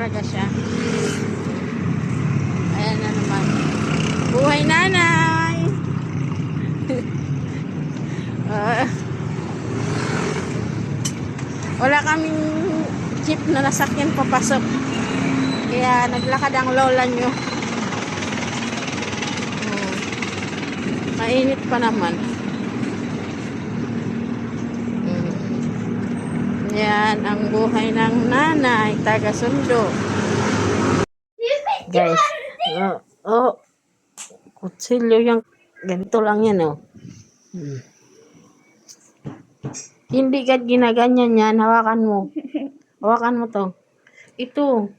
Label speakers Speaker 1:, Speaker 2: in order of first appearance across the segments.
Speaker 1: talaga siya. Ayan na naman. Buhay nanay! Wala kaming jeep na nasakyan papasok. Kaya naglakad ang lola nyo. Mainit pa naman. Yan ang buhay ng nanay, taga-Sundo. Guys, kutsilyo yung ganito lang yan, oh. Hindi ka ginaganyan yan, hawakan mo. Hawakan mo to. Ito.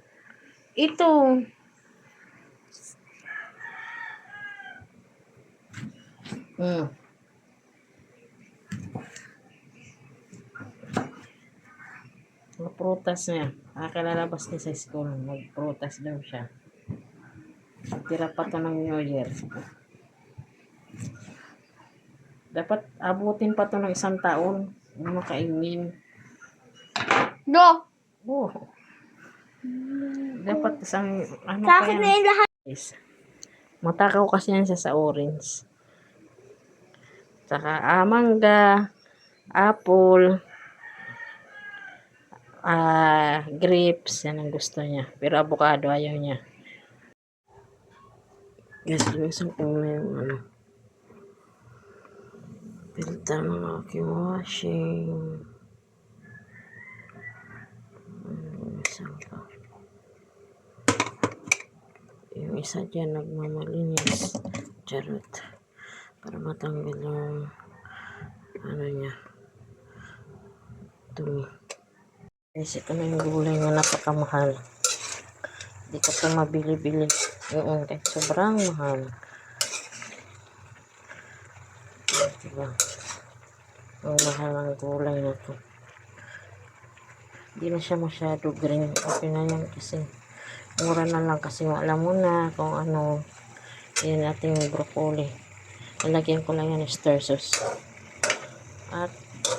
Speaker 1: Magprutas niya. Lalabas niya sa school. Magprutas daw siya. Tira pa to ng New Year. Dapat abutin pa to ng 1 taon. Makaingin.
Speaker 2: No.
Speaker 1: Oh. Dapat isang ano
Speaker 2: Sa
Speaker 1: pa
Speaker 2: akin
Speaker 1: yan.
Speaker 2: na yung lahat.
Speaker 1: Matakaw kasi yan siya sa orange. Saka mangga, apple, grapes, yan ang gusto niya. Pero avocado ayaw niya. Guys, lumisan ko na yung filter ng aking washing. Yung isa dyan nagmamalinis. Charot. Para matanggal yung niya. Dumi. Guys, ito na yung gulay na napakamahal. Hindi ko ito mabili-bili. Yung kahit sobrang mahal. Diba? Ang mahal ng gulay na ito. Hindi na siya masyado green. Okay na yan kasi mura na lang kasi alam mo na kung ano. Yan natin yung broccoli. Nalagyan ko lang yan ng star sauce. At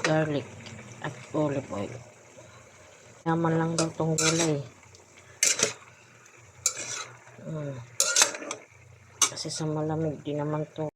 Speaker 1: garlic. At olive oil. Yaman lang daw itong gulay. Kasi sa malamig di naman to